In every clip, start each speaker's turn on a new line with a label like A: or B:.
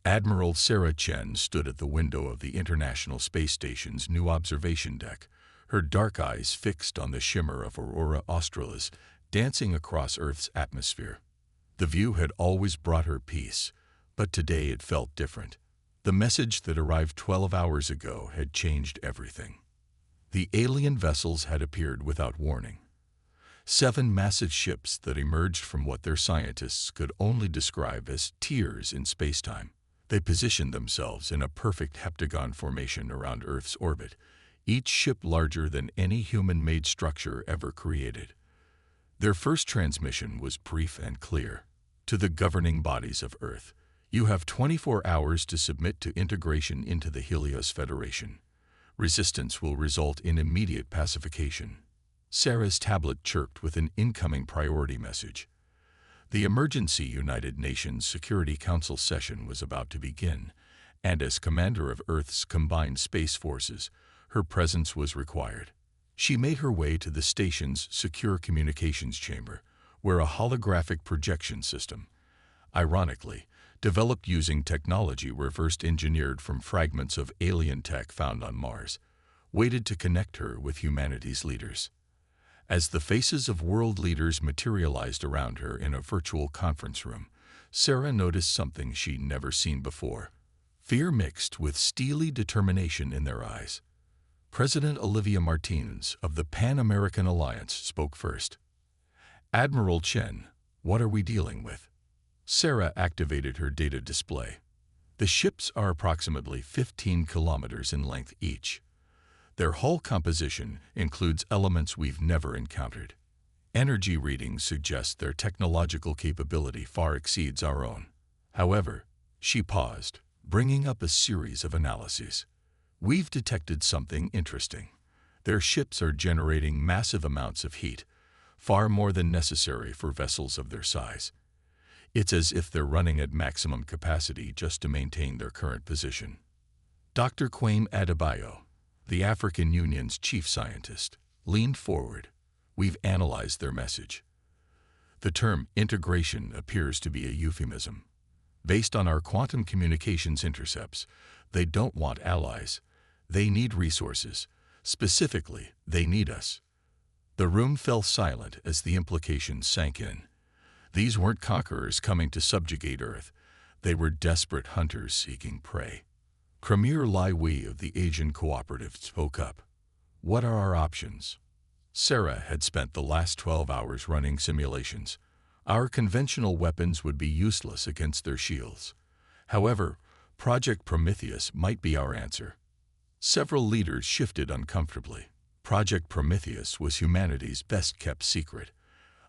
A: Admiral Sarah Chen stood at the window of the International Space Station's new observation deck, her dark eyes fixed on the shimmer of aurora australis dancing across Earth's atmosphere. The view had always brought her peace, but today it felt different. The message that arrived 12 hours ago had changed everything. The alien vessels had appeared without warning. 7 massive ships that emerged from what their scientists could only describe as tears in spacetime. They positioned themselves in a perfect heptagon formation around Earth's orbit, each ship larger than any human-made structure ever created. Their first transmission was brief and clear. To the governing bodies of Earth, you have 24 hours to submit to integration into the Helios Federation. Resistance will result in immediate pacification. Sarah's tablet chirped with an incoming priority message. The emergency United Nations Security Council session was about to begin, and as commander of Earth's combined space forces, her presence was required. She made her way to the station's secure communications chamber, where a holographic projection system, ironically, developed using technology reverse-engineered from fragments of alien tech found on Mars, waited to connect her with humanity's leaders. As the faces of world leaders materialized around her in a virtual conference room, Sarah noticed something she'd never seen before. Fear mixed with steely determination in their eyes. President Olivia Martinez of the Pan-American Alliance spoke first. "Admiral Chen, what are we dealing with?" Sarah activated her data display. The ships are approximately 15 kilometers in length each. Their hull composition includes elements we've never encountered. Energy readings suggest their technological capability far exceeds our own. However, she paused, bringing up a series of analyses. "We've detected something interesting. Their ships are generating massive amounts of heat, far more than necessary for vessels of their size. It's as if they're running at maximum capacity just to maintain their current position." Dr. Kwame Adebayo, the African Union's chief scientist, leaned forward. "We've analyzed their message. The term integration appears to be a euphemism. Based on our quantum communications intercepts, they don't want allies. They need resources. Specifically, they need us." The room fell silent as the implications sank in. These weren't conquerors coming to subjugate Earth. They were desperate hunters seeking prey. Premier Lai Wei of the Asian Cooperative spoke up. "What are our options?" Sarah had spent the last 12 hours running simulations. "Our conventional weapons would be useless against their shields. However, Project Prometheus might be our answer." Several leaders shifted uncomfortably. Project Prometheus was humanity's best-kept secret,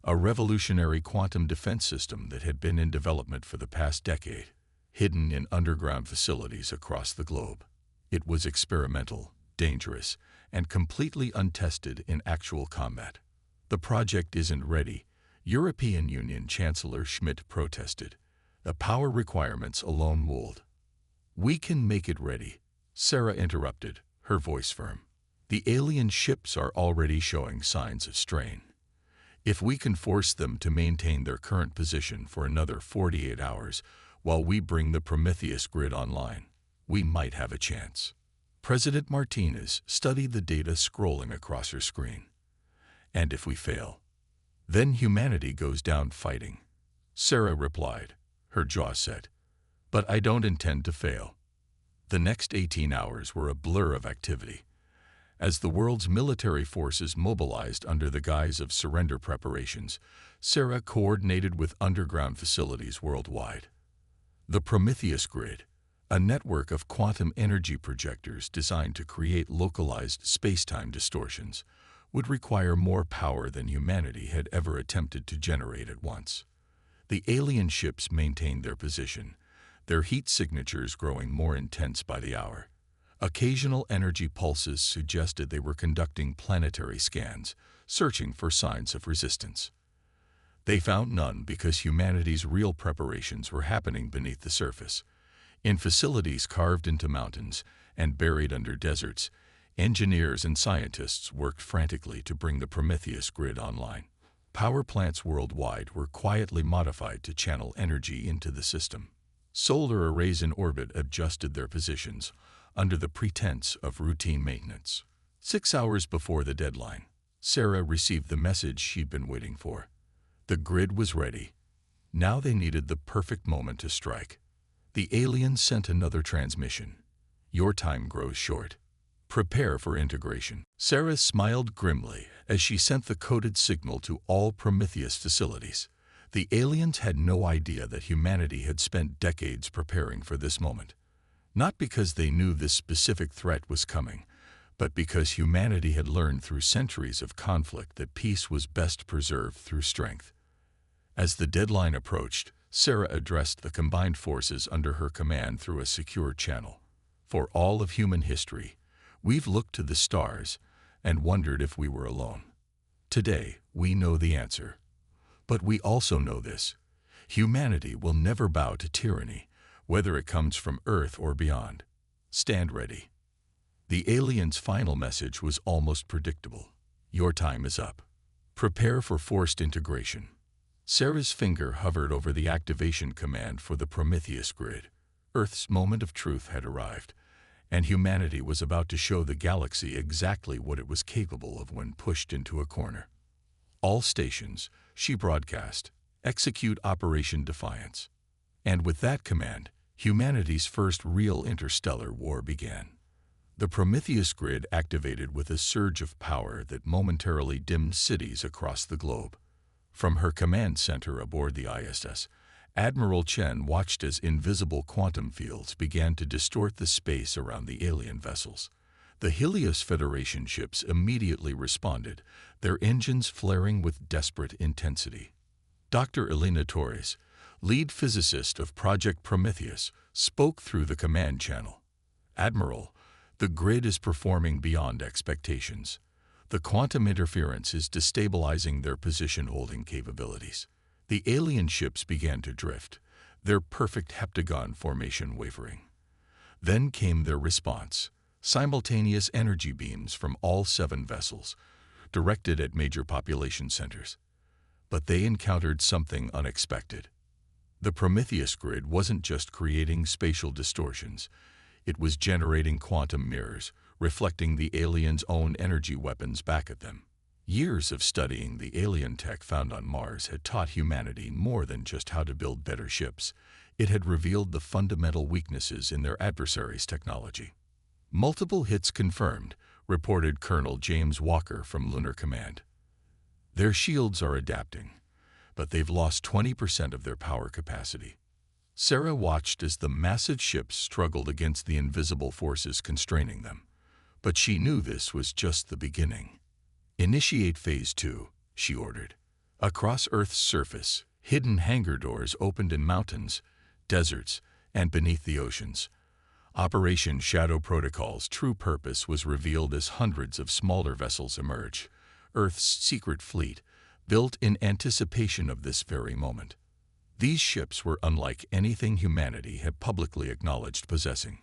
A: a revolutionary quantum defense system that had been in development for the past decade, hidden in underground facilities across the globe. It was experimental, dangerous, and completely untested in actual combat. "The project isn't ready," European Union Chancellor Schmidt protested. "The power requirements alone won't." "We can make it ready," Sarah interrupted, her voice firm. "The alien ships are already showing signs of strain. If we can force them to maintain their current position for another 48 hours while we bring the Prometheus grid online, we might have a chance." President Martinez studied the data scrolling across her screen. "And if we fail, then humanity goes down fighting." Sarah replied, her jaw set. "But I don't intend to fail." The next 18 hours were a blur of activity. As the world's military forces mobilized under the guise of surrender preparations, Sarah coordinated with underground facilities worldwide. The Prometheus grid, a network of quantum energy projectors designed to create localized space-time distortions, would require more power than humanity had ever attempted to generate at once. The alien ships maintained their position, their heat signatures growing more intense by the hour. Occasional energy pulses suggested they were conducting planetary scans, searching for signs of resistance. They found none because humanity's real preparations were happening beneath the surface. In facilities carved into mountains and buried under deserts, engineers and scientists worked frantically to bring the Prometheus grid online. Power plants worldwide were quietly modified to channel energy into the system. Solar arrays in orbit adjusted their positions under the pretense of routine maintenance. 6 hours before the deadline, Sarah received the message she'd been waiting for. The grid was ready. Now they needed the perfect moment to strike. The aliens sent another transmission. Your time grows short. Prepare for integration. Sarah smiled grimly as she sent the coded signal to all Prometheus facilities. The aliens had no idea that humanity had spent decades preparing for this moment. Not because they knew this specific threat was coming, but because humanity had learned through centuries of conflict that peace was best preserved through strength. As the deadline approached, Sarah addressed the combined forces under her command through a secure channel. For all of human history, we've looked to the stars and wondered if we were alone. Today, we know the answer. But we also know this: humanity will never bow to tyranny, whether it comes from Earth or beyond. Stand ready. The aliens' final message was almost predictable. Your time is up. Prepare for forced integration. Sarah's finger hovered over the activation command for the Prometheus grid. Earth's moment of truth had arrived, and humanity was about to show the galaxy exactly what it was capable of when pushed into a corner. All stations, she broadcast, execute Operation Defiance. And with that command, humanity's first real interstellar war began. The Prometheus grid activated with a surge of power that momentarily dimmed cities across the globe. From her command center aboard the ISS, Admiral Chen watched as invisible quantum fields began to distort the space around the alien vessels. The Helios Federation ships immediately responded, their engines flaring with desperate intensity. Dr. Elena Torres, lead physicist of Project Prometheus, spoke through the command channel. Admiral, the grid is performing beyond expectations. The quantum interference is destabilizing their position-holding capabilities. The alien ships began to drift, their perfect heptagon formation wavering. Then came their response: simultaneous energy beams from all 7 vessels, directed at major population centers. But they encountered something unexpected. The Prometheus grid wasn't just creating spatial distortions. It was generating quantum mirrors, reflecting the aliens' own energy weapons back at them. Years of studying the alien tech found on Mars had taught humanity more than just how to build better ships. It had revealed the fundamental weaknesses in their adversaries' technology. Multiple hits confirmed, reported Colonel James Walker from Lunar Command. Their shields are adapting, but they've lost 20% of their power capacity. Sarah watched as the massive ships struggled against the invisible forces constraining them. But she knew this was just the beginning. Initiate Phase 2, she ordered. Across Earth's surface, hidden hangar doors opened in mountains, deserts, and beneath the oceans. Operation Shadow Protocol's true purpose was revealed as hundreds of smaller vessels emerged, Earth's secret fleet, built in anticipation of this very moment. These ships were unlike anything humanity had publicly acknowledged possessing.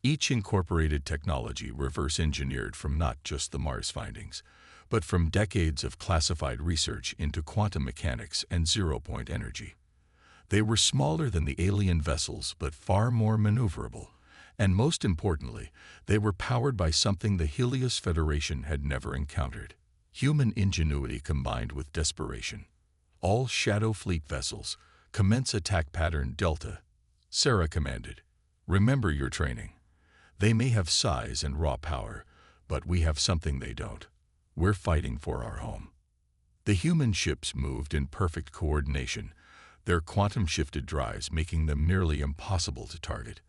A: Each incorporated technology reverse-engineered from not just the Mars findings, but from decades of classified research into quantum mechanics and zero-point energy. They were smaller than the alien vessels, but far more maneuverable. And most importantly, they were powered by something the Helios Federation had never encountered: human ingenuity combined with desperation. All Shadow Fleet vessels, commence attack pattern Delta, Sarah commanded. Remember your training. They may have size and raw power, but we have something they don't. We're fighting for our home. The human ships moved in perfect coordination, their quantum-shifted drives making them nearly impossible to target.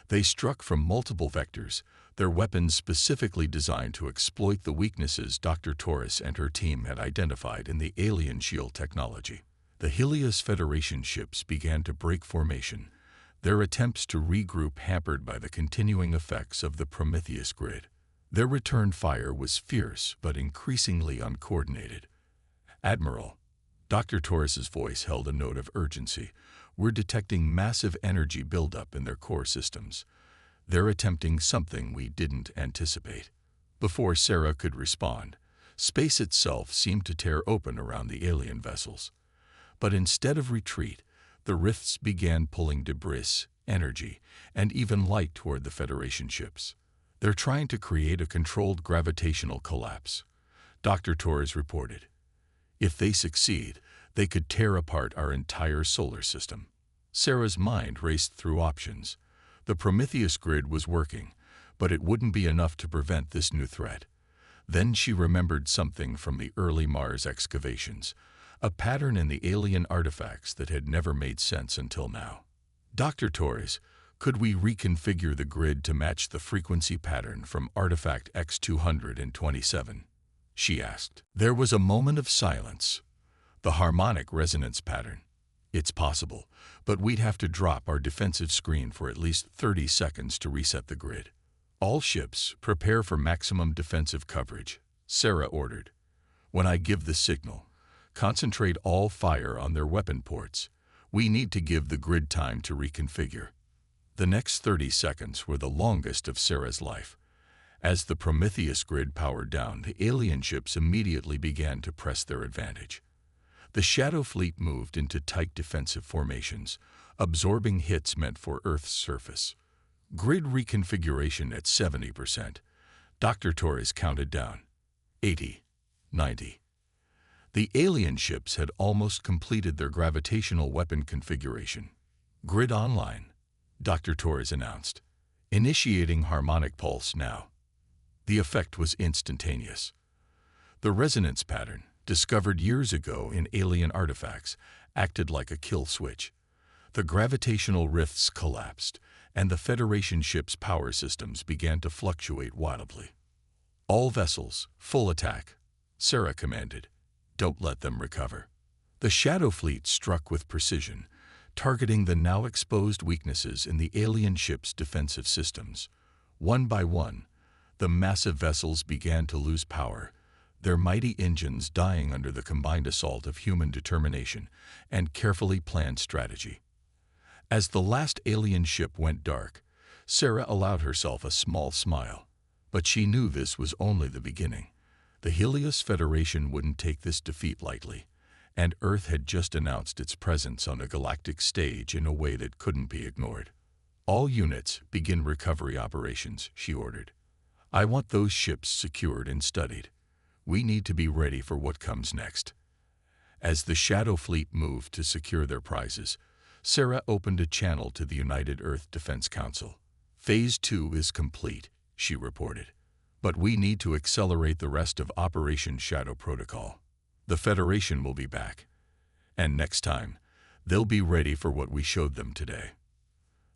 A: They struck from multiple vectors, their weapons specifically designed to exploit the weaknesses Dr. Torres and her team had identified in the alien shield technology. The Helios Federation ships began to break formation, their attempts to regroup hampered by the continuing effects of the Prometheus grid. Their return fire was fierce but increasingly uncoordinated. Admiral, Dr. Torres's voice held a note of urgency. We're detecting massive energy buildup in their core systems. They're attempting something we didn't anticipate. Before Sarah could respond, space itself seemed to tear open around the alien vessels. But instead of retreat, the rifts began pulling debris energy, and even light toward the Federation ships. They're trying to create a controlled gravitational collapse, Dr. Torres reported. If they succeed, they could tear apart our entire solar system. Sarah's mind raced through options. The Prometheus grid was working, but it wouldn't be enough to prevent this new threat. Then she remembered something from the early Mars excavations, a pattern in the alien artifacts that had never made sense until now. Dr. Torres, could we reconfigure the grid to match the frequency pattern from artifact X227? She asked. There was a moment of silence. The harmonic resonance pattern. It's possible, but we'd have to drop our defensive screen for at least 30 seconds to reset the grid. All ships, prepare for maximum defensive coverage, Sarah ordered. When I give the signal, concentrate all fire on their weapon ports. We need to give the grid time to reconfigure. The next 30 seconds were the longest of Sarah's life. As the Prometheus grid powered down, the alien ships immediately began to press their advantage. The Shadow Fleet moved into tight defensive formations, absorbing hits meant for Earth's surface. Grid reconfiguration at 70%. Dr. Torres counted down. 80, 90. The alien ships had almost completed their gravitational weapon configuration. Grid online, Dr. Torres announced. Initiating harmonic pulse now. The effect was instantaneous. The resonance pattern, discovered years ago in alien artifacts, acted like a kill switch. The gravitational rifts collapsed, and the Federation ships' power systems began to fluctuate wildly. All vessels, full attack, Sarah commanded. Don't let them recover. The Shadow Fleet struck with precision, targeting the now exposed weaknesses in the alien ships' defensive systems. One by one, the massive vessels began to lose power, their mighty engines dying under the combined assault of human determination and carefully planned strategy. As the last alien ship went dark, Sarah allowed herself a small smile. But she knew this was only the beginning. The Helios Federation wouldn't take this defeat lightly, and Earth had just announced its presence on a galactic stage in a way that couldn't be ignored. All units begin recovery operations, she ordered. I want those ships secured and studied. We need to be ready for what comes next. As the Shadow Fleet moved to secure their prizes, Sarah opened a channel to the United Earth Defense Council. Phase 2 is complete, she reported. But we need to accelerate the rest of Operation Shadow Protocol. The Federation will be back. And next time, they'll be ready for what we showed them today.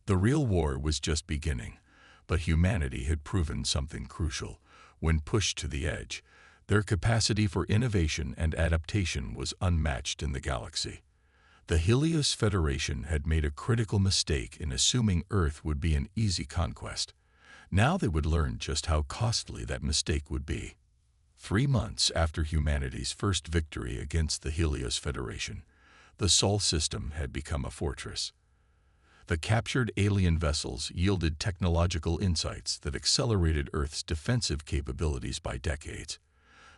A: The real war was just beginning, but humanity had proven something crucial. When pushed to the edge, their capacity for innovation and adaptation was unmatched in the galaxy. The Helios Federation had made a critical mistake in assuming Earth would be an easy conquest. Now they would learn just how costly that mistake would be. 3 months after humanity's first victory against the Helios Federation, the Sol system had become a fortress. The captured alien vessels yielded technological insights that accelerated Earth's defensive capabilities by decades.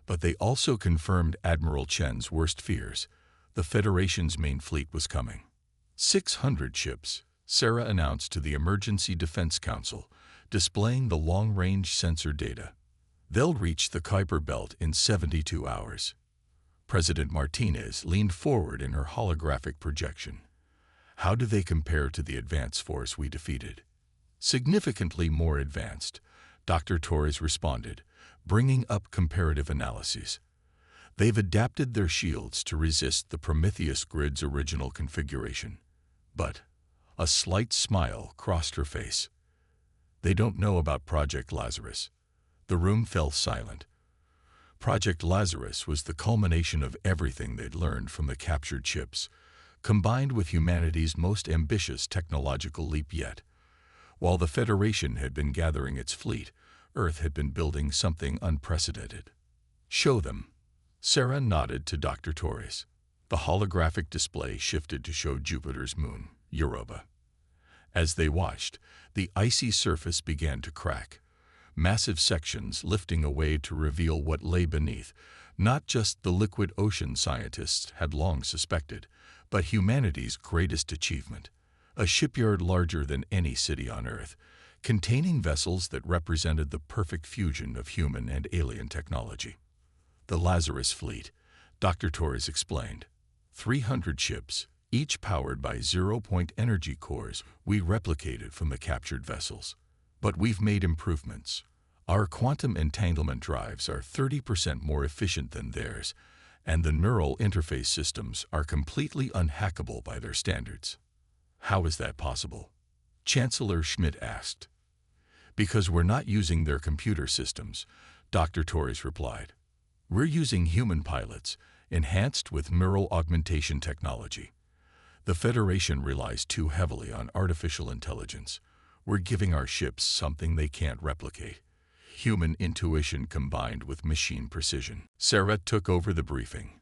A: But they also confirmed Admiral Chen's worst fears. The Federation's main fleet was coming. 600 ships, Sarah announced to the Emergency Defense Council, displaying the long-range sensor data. They'll reach the Kuiper Belt in 72 hours. President Martinez leaned forward in her holographic projection. How do they compare to the advance force we defeated? Significantly more advanced, Dr. Torres responded, bringing up comparative analyses. They've adapted their shields to resist the Prometheus grid's original configuration. But a slight smile crossed her face. They don't know about Project Lazarus. The room fell silent. Project Lazarus was the culmination of everything they'd learned from the captured ships, combined with humanity's most ambitious technological leap yet. While the Federation had been gathering its fleet, Earth had been building something unprecedented. Show them. Sarah nodded to Dr. Torres. The holographic display shifted to show Jupiter's moon, Europa. As they watched, the icy surface began to crack, massive sections lifting away to reveal what lay beneath, not just the liquid ocean scientists had long suspected, but humanity's greatest achievement, a shipyard larger than any city on Earth, containing vessels that represented the perfect fusion of human and alien technology. The Lazarus Fleet, Dr. Torres explained. 300 ships, each powered by zero-point energy cores we replicated from the captured vessels. But we've made improvements. Our quantum entanglement drives are 30% more efficient than theirs, and the neural interface systems are completely unhackable by their standards. How is that possible? Chancellor Schmidt asked. Because we're not using their computer systems, Dr. Torres replied. We're using human pilots, enhanced with neural augmentation technology. The Federation relies too heavily on artificial intelligence. We're giving our ships something they can't replicate. Human intuition combined with machine precision. Sarah took over the briefing.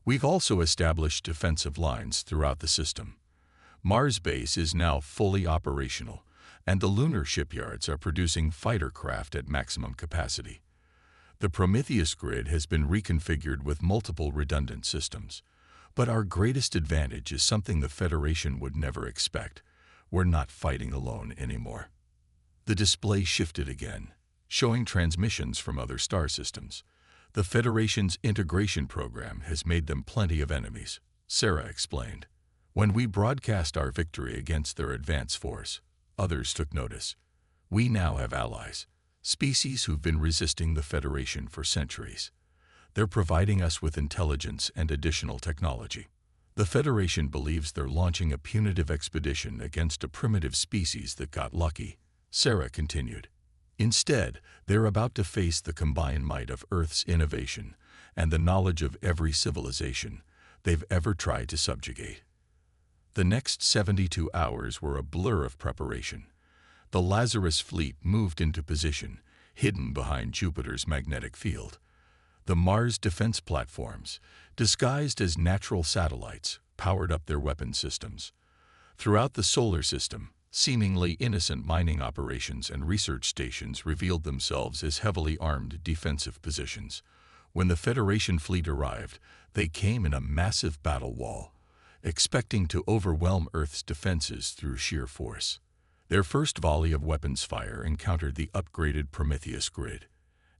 A: We've also established defensive lines throughout the system. Mars base is now fully operational, and the lunar shipyards are producing fighter craft at maximum capacity. The Prometheus grid has been reconfigured with multiple redundant systems. But our greatest advantage is something the Federation would never expect. We're not fighting alone anymore. The display shifted again, showing transmissions from other star systems. The Federation's integration program has made them plenty of enemies, Sarah explained. When we broadcast our victory against their advance force, others took notice. We now have allies, species who've been resisting the Federation for centuries. They're providing us with intelligence and additional technology. The Federation believes they're launching a punitive expedition against a primitive species that got lucky, Sarah continued. Instead, they're about to face the combined might of Earth's innovation and the knowledge of every civilization they've ever tried to subjugate. The next 72 hours were a blur of preparation. The Lazarus Fleet moved into position, hidden behind Jupiter's magnetic field. The Mars defense platforms, disguised as natural satellites, powered up their weapon systems. Throughout the solar system, seemingly innocent mining operations and research stations revealed themselves as heavily armed defensive positions. When the Federation fleet arrived, they came in a massive battle wall, expecting to overwhelm Earth's defenses through sheer force. Their first volley of weapons fire encountered the upgraded Prometheus grid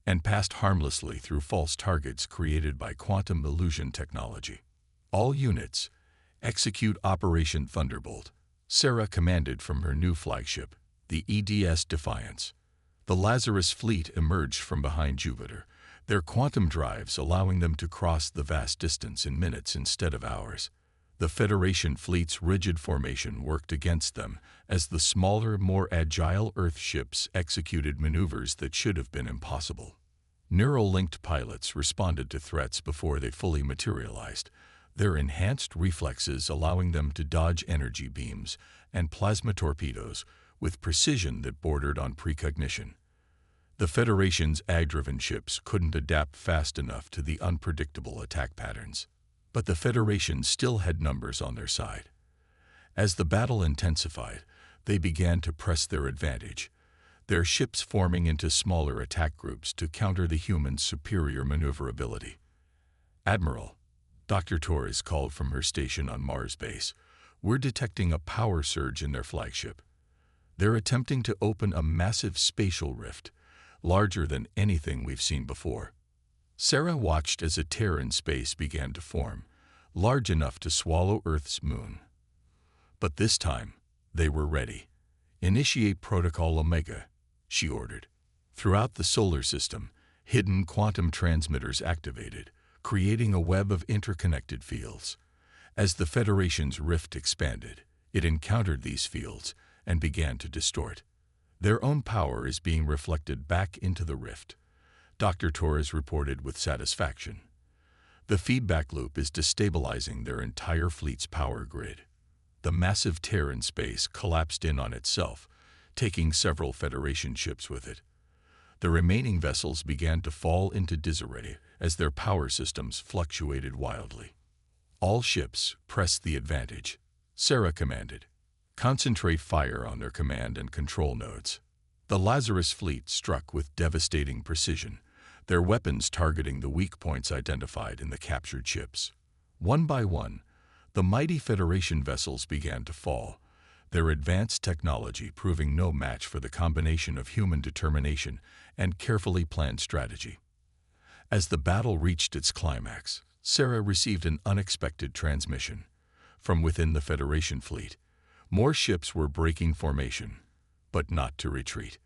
A: and passed harmlessly through false targets created by quantum illusion technology. All units, execute Operation Thunderbolt, Sarah commanded from her new flagship, the EDS Defiance. The Lazarus fleet emerged from behind Jupiter, their quantum drives allowing them to cross the vast distance in minutes instead of hours. The Federation fleet's rigid formation worked against them as the smaller, more agile Earth ships executed maneuvers that should have been impossible. Neural-linked pilots responded to threats before they fully materialized, their enhanced reflexes allowing them to dodge energy beams and plasma torpedoes with precision that bordered on precognition. The Federation's ag-driven ships couldn't adapt fast enough to the unpredictable attack patterns. But the Federation still had numbers on their side. As the battle intensified, they began to press their advantage, their ships forming into smaller attack groups to counter the humans' superior maneuverability. Admiral, Dr. Torres called from her station on Mars base, we're detecting a power surge in their flagship. They're attempting to open a massive spatial rift, larger than anything we've seen before. Sarah watched as a tear in space began to form, large enough to swallow Earth's moon. But this time, they were ready. Initiate Protocol Omega, she ordered. Throughout the solar system, hidden quantum transmitters activated, creating a web of interconnected fields. As the Federation's rift expanded, it encountered these fields and began to distort. Their own power is being reflected back into the rift, Dr. Torres reported with satisfaction. The feedback loop is destabilizing their entire fleet's power grid. The massive tear in space collapsed in on itself, taking several Federation ships with it. The remaining vessels began to fall into disarray as their power systems fluctuated wildly. All ships pressed the advantage, Sarah commanded. Concentrate fire on their command and control nodes. The Lazarus fleet struck with devastating precision, their weapons targeting the weak points identified in the captured ships. One by one, the mighty Federation vessels began to fall, their advanced technology proving no match for the combination of human determination and carefully planned strategy. As the battle reached its climax, Sarah received an unexpected transmission. From within the Federation fleet, more ships were breaking formation, but not to retreat.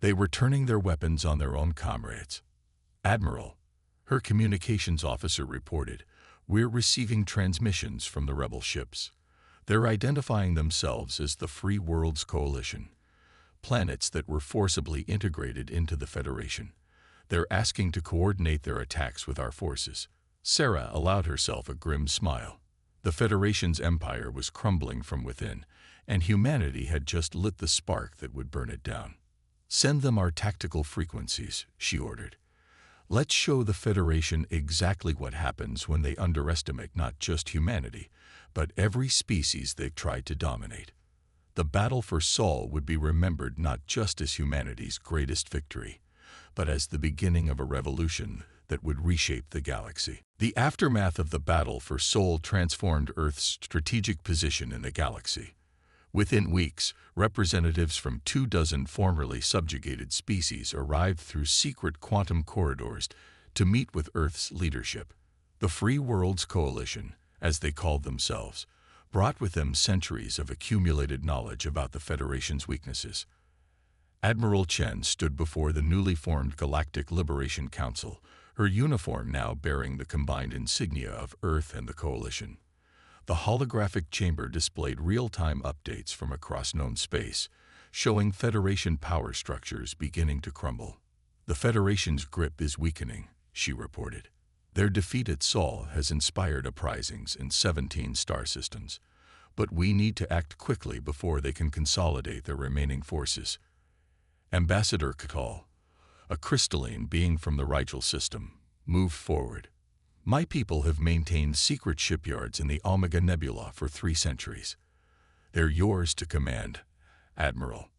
A: They were turning their weapons on their own comrades. "Admiral," her communications officer reported, "we're receiving transmissions from the rebel ships. They're identifying themselves as the Free Worlds Coalition, planets that were forcibly integrated into the Federation. They're asking to coordinate their attacks with our forces." Sarah allowed herself a grim smile. The Federation's empire was crumbling from within, and humanity had just lit the spark that would burn it down. "Send them our tactical frequencies," she ordered. "Let's show the Federation exactly what happens when they underestimate not just humanity, but every species they've tried to dominate." The battle for Sol would be remembered not just as humanity's greatest victory, but as the beginning of a revolution that would reshape the galaxy. The aftermath of the battle for Sol transformed Earth's strategic position in the galaxy. Within weeks, representatives from 24 formerly subjugated species arrived through secret quantum corridors to meet with Earth's leadership. The Free Worlds Coalition, as they called themselves, brought with them centuries of accumulated knowledge about the Federation's weaknesses. Admiral Chen stood before the newly formed Galactic Liberation Council, her uniform now bearing the combined insignia of Earth and the Coalition. The holographic chamber displayed real-time updates from across known space, showing Federation power structures beginning to crumble. "The Federation's grip is weakening," she reported. "Their defeat at Sol has inspired uprisings in 17 star systems, but we need to act quickly before they can consolidate their remaining forces." Ambassador Kakal, a crystalline being from the Rigel system, moved forward. "My people have maintained secret shipyards in the Omega Nebula for 3 centuries. They're yours to command, Admiral."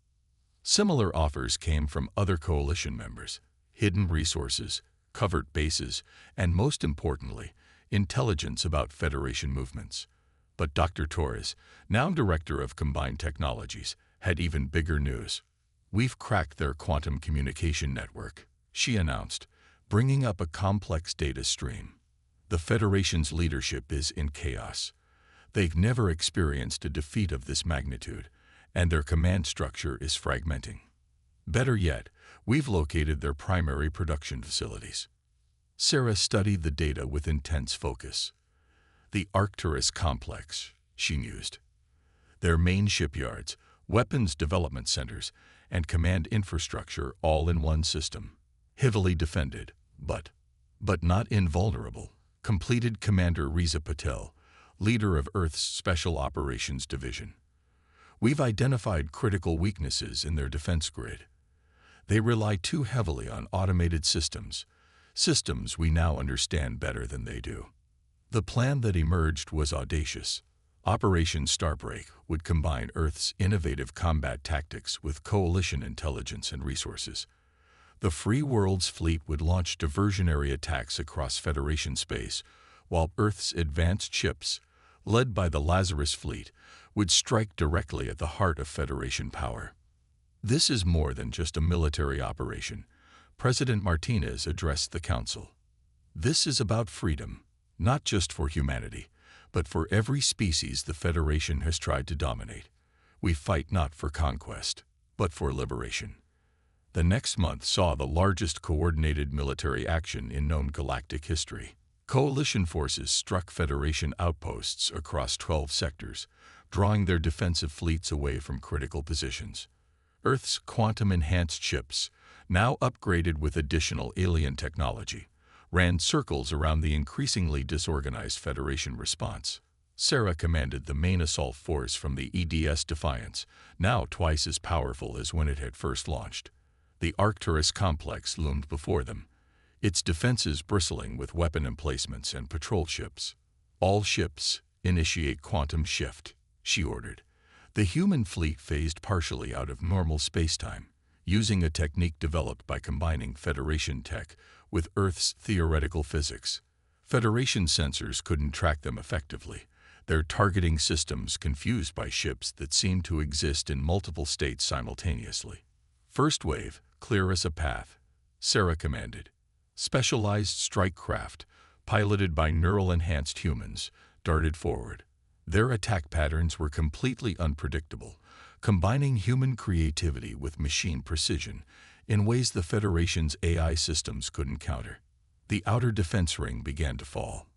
A: Similar offers came from other coalition members: hidden resources, covert bases, and most importantly, intelligence about Federation movements. But Dr. Torres, now Director of Combined Technologies, had even bigger news. "We've cracked their quantum communication network," she announced, bringing up a complex data stream. "The Federation's leadership is in chaos. They've never experienced a defeat of this magnitude, and their command structure is fragmenting. Better yet, we've located their primary production facilities." Sarah studied the data with intense focus. "The Arcturus complex," she mused. "Their main shipyards, weapons development centers, and command infrastructure all in one system. Heavily defended, but not invulnerable," completed Commander Riza Patel, leader of Earth's Special Operations Division. "We've identified critical weaknesses in their defense grid. They rely too heavily on automated systems we now understand better than they do." The plan that emerged was audacious. Operation Starbreak would combine Earth's innovative combat tactics with coalition intelligence and resources. The Free Worlds fleet would launch diversionary attacks across Federation space, while Earth's advanced ships, led by the Lazarus fleet, would strike directly at the heart of Federation power. "This is more than just a military operation," President Martinez addressed the Council. "This is about freedom, not just for humanity, but for every species the Federation has tried to dominate. We fight not for conquest, but for liberation." The next month saw the largest coordinated military action in known galactic history. Coalition forces struck Federation outposts across 12 sectors, drawing their defensive fleets away from critical positions. Earth's quantum-enhanced ships, now upgraded with additional alien technology, ran circles around the increasingly disorganized Federation response. Sarah commanded the main assault force from the EDS Defiance, now twice as powerful as when it had first launched. The Arcturus complex loomed before them, its defenses bristling with weapon emplacements and patrol ships. "All ships, initiate quantum shift," she ordered. The human fleet phased partially out of normal spacetime, using a technique developed by combining Federation tech with Earth's theoretical physics. Federation sensors couldn't track them effectively. their targeting systems confused by ships that seemed to exist in multiple states simultaneously. "First wave, clear us a path," Sarah commanded. Specialized strike craft, piloted by neural-enhanced humans, darted forward. Their attack patterns were completely unpredictable, combining human creativity with machine precision in ways the Federation's AI systems couldn't counter. The outer defense ring began to fall.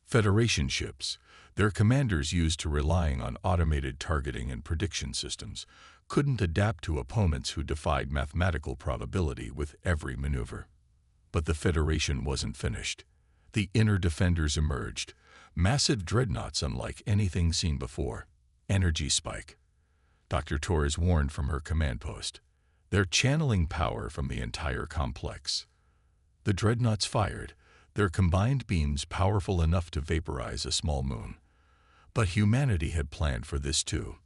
A: Federation ships, their commanders used to relying on automated targeting and prediction systems, couldn't adapt to opponents who defied mathematical probability with every maneuver. But the Federation wasn't finished. The inner defenders emerged, massive dreadnoughts unlike anything seen before. Energy spike. Dr. Torres warned from her command post. They're channeling power from the entire complex. The dreadnoughts fired, their combined beams powerful enough to vaporize a small moon. But humanity had planned for this too.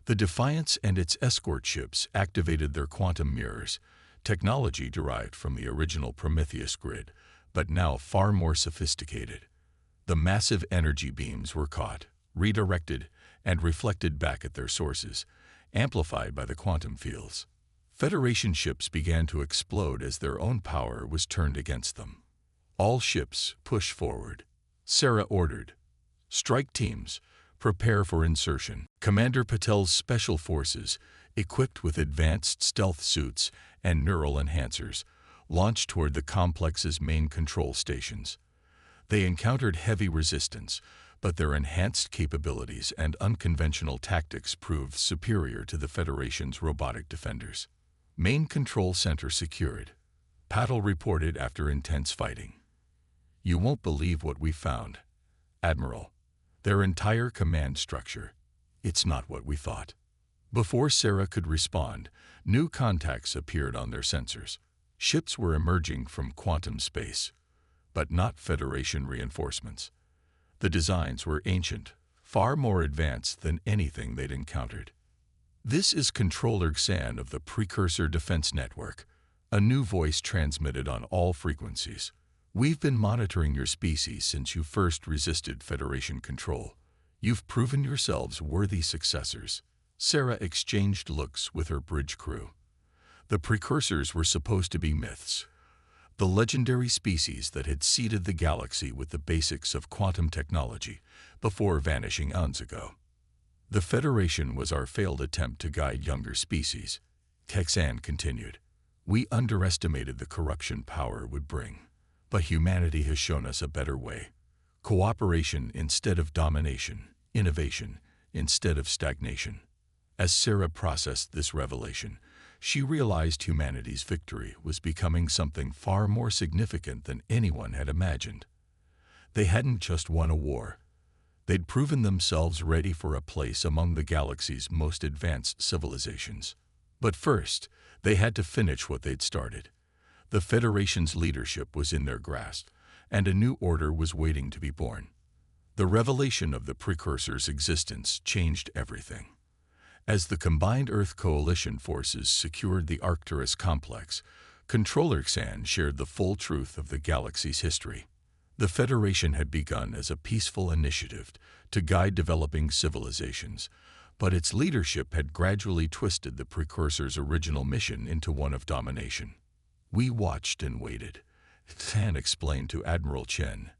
A: The Defiance and its escort ships activated their quantum mirrors, technology derived from the original Prometheus grid, but now far more sophisticated. The massive energy beams were caught, redirected, and reflected back at their sources, amplified by the quantum fields. Federation ships began to explode as their own power was turned against them. "All ships, push forward," Sarah ordered. "Strike teams, prepare for insertion." Commander Patel's special forces, equipped with advanced stealth suits and neural enhancers, launched toward the complex's main control stations. They encountered heavy resistance, but their enhanced capabilities and unconventional tactics proved superior to the Federation's robotic defenders. Main control center secured. Patel reported after intense fighting. "You won't believe what we found, Admiral. Their entire command structure. It's not what we thought." Before Sarah could respond, new contacts appeared on their sensors. Ships were emerging from quantum space, but not Federation reinforcements. The designs were ancient, far more advanced than anything they'd encountered. "This is Controller Xan of the Precursor Defense Network," a new voice transmitted on all frequencies. "We've been monitoring your species since you first resisted Federation control. You've proven yourselves worthy successors." Sarah exchanged looks with her bridge crew. The precursors were supposed to be myths, the legendary species that had seeded the galaxy with the basics of quantum technology before vanishing eons ago. "The Federation was our failed attempt to guide younger species," Xan continued. "We underestimated the corruption power would bring, but humanity has shown us a better way. Cooperation instead of domination, innovation instead of stagnation." As Sarah processed this revelation, she realized humanity's victory was becoming something far more significant than anyone had imagined. They hadn't just won a war. They'd proven themselves ready for a place among the galaxy's most advanced civilizations. But first, they had to finish what they'd started. The Federation's leadership was in their grasp, and a new order was waiting to be born. The revelation of the Precursor's existence changed everything. As the combined Earth Coalition forces secured the Arcturus complex, Controller Xan shared the full truth of the galaxy's history. The Federation had begun as a peaceful initiative to guide developing civilizations, but its leadership had gradually twisted the Precursor's original mission into one of domination. "We watched and waited," Xan explained to Admiral Chen,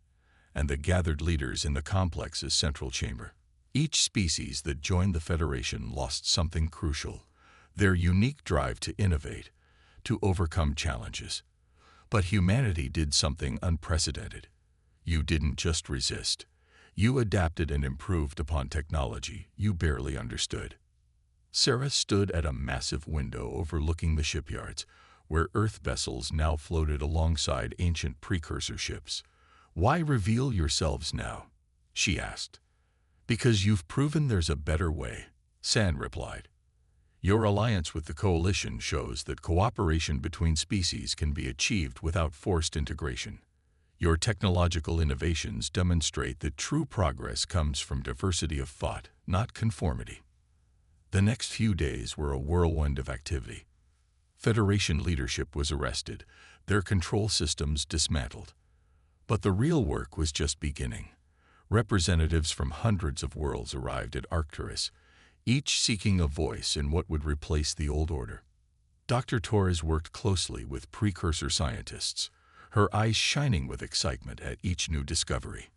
A: and the gathered leaders in the complex's central chamber. Each species that joined the Federation lost something crucial, their unique drive to innovate, to overcome challenges. But humanity did something unprecedented. You didn't just resist. You adapted and improved upon technology you barely understood. Sarah stood at a massive window overlooking the shipyards, where Earth vessels now floated alongside ancient precursor ships. "Why reveal yourselves now?" she asked. "Because you've proven there's a better way," Xan replied. "Your alliance with the Coalition shows that cooperation between species can be achieved without forced integration. Your technological innovations demonstrate that true progress comes from diversity of thought, not conformity." The next few days were a whirlwind of activity. Federation leadership was arrested, their control systems dismantled. But the real work was just beginning. Representatives from hundreds of worlds arrived at Arcturus, each seeking a voice in what would replace the old order. Dr. Torres worked closely with precursor scientists, her eyes shining with excitement at each new discovery.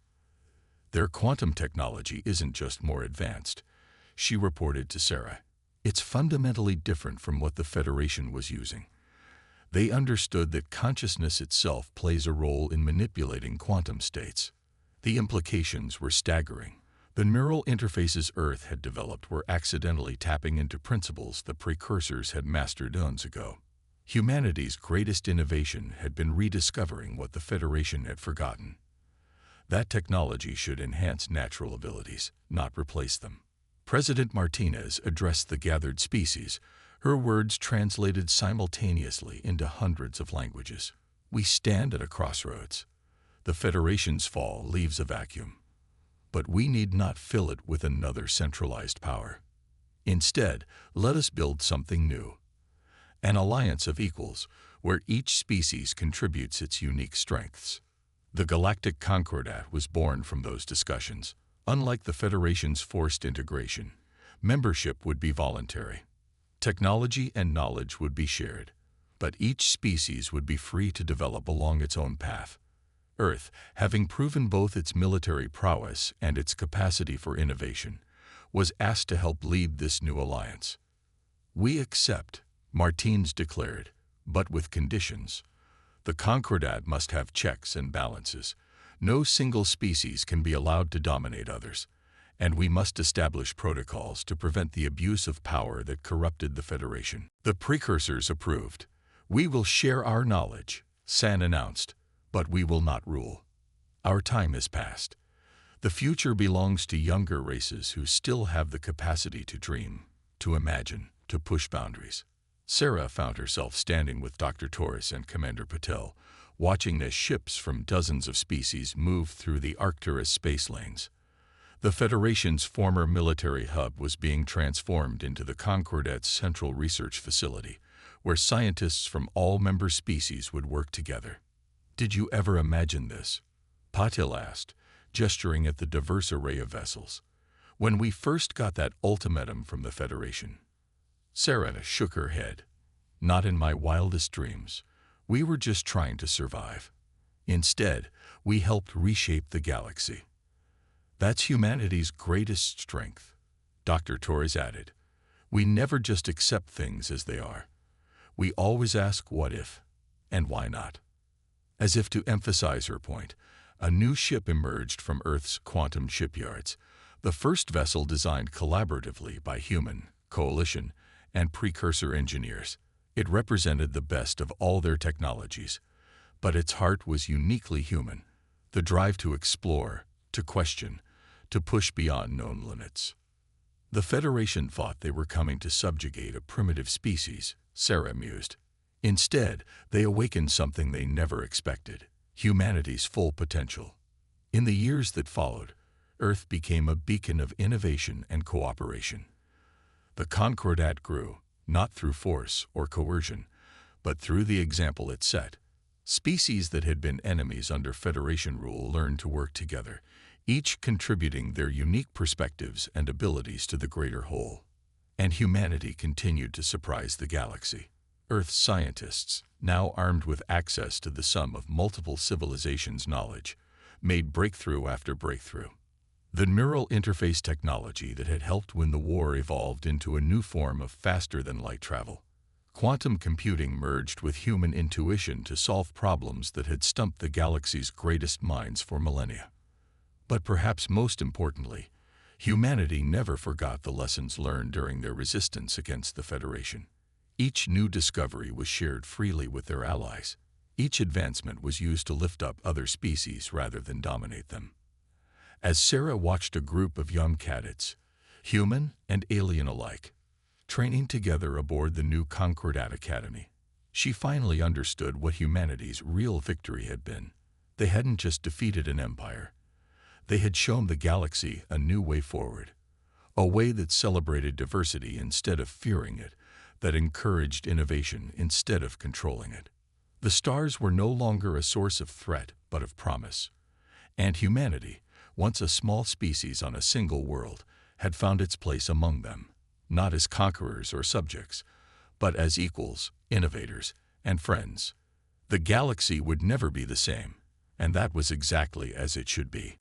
A: Their quantum technology isn't just more advanced, she reported to Sarah. It's fundamentally different from what the Federation was using. They understood that consciousness itself plays a role in manipulating quantum states. The implications were staggering. The neural interfaces Earth had developed were accidentally tapping into principles the precursors had mastered eons ago. Humanity's greatest innovation had been rediscovering what the Federation had forgotten. That technology should enhance natural abilities, not replace them. President Martinez addressed the gathered species, her words translated simultaneously into hundreds of languages. We stand at a crossroads. The Federation's fall leaves a vacuum. But we need not fill it with another centralized power. Instead, let us build something new. An alliance of equals, where each species contributes its unique strengths. The Galactic Concordat was born from those discussions. Unlike the Federation's forced integration, membership would be voluntary. Technology and knowledge would be shared, but each species would be free to develop along its own path. Earth, having proven both its military prowess and its capacity for innovation, was asked to help lead this new alliance. We accept, Martins declared, but with conditions. The Concordat must have checks and balances. No single species can be allowed to dominate others, and we must establish protocols to prevent the abuse of power that corrupted the Federation. The precursors approved. We will share our knowledge, San announced, but we will not rule. Our time is past. The future belongs to younger races who still have the capacity to dream, to imagine, to push boundaries. Sarah found herself standing with Dr. Torres and Commander Patel, watching as ships from dozens of species moved through the Arcturus space lanes. The Federation's former military hub was being transformed into the Concordat's central research facility, where scientists from all member species would work together. Did you ever imagine this? Patil asked, gesturing at the diverse array of vessels. When we first got that ultimatum from the Federation. Sarah shook her head. Not in my wildest dreams. We were just trying to survive. Instead, we helped reshape the galaxy. That's humanity's greatest strength, Dr. Torres added. We never just accept things as they are. We always ask what if, and why not. As if to emphasize her point, a new ship emerged from Earth's quantum shipyards, the first vessel designed collaboratively by human, coalition, and precursor engineers. It represented the best of all their technologies, but its heart was uniquely human, the drive to explore, to question, to push beyond known limits. The Federation thought they were coming to subjugate a primitive species, Sarah mused. Instead, they awakened something they never expected, humanity's full potential. In the years that followed, Earth became a beacon of innovation and cooperation. The Concordat grew, not through force or coercion, but through the example it set. Species that had been enemies under Federation rule learned to work together, each contributing their unique perspectives and abilities to the greater whole. And humanity continued to surprise the galaxy. Earth's scientists, now armed with access to the sum of multiple civilizations' knowledge, made breakthrough after breakthrough. The neural interface technology that had helped win the war evolved into a new form of faster-than-light travel. Quantum computing merged with human intuition to solve problems that had stumped the galaxy's greatest minds for millennia. But perhaps most importantly, humanity never forgot the lessons learned during their resistance against the Federation. Each new discovery was shared freely with their allies. Each advancement was used to lift up other species rather than dominate them. As Sarah watched a group of young cadets, human and alien alike, training together aboard the new Concordat Academy, she finally understood what humanity's real victory had been. They hadn't just defeated an empire. They had shown the galaxy a new way forward, a way that celebrated diversity instead of fearing it, that encouraged innovation instead of controlling it. The stars were no longer a source of threat but of promise, and humanity, once a small species on a single world, had found its place among them, not as conquerors or subjects, but as equals, innovators, and friends. The galaxy would never be the same, and that was exactly as it should be.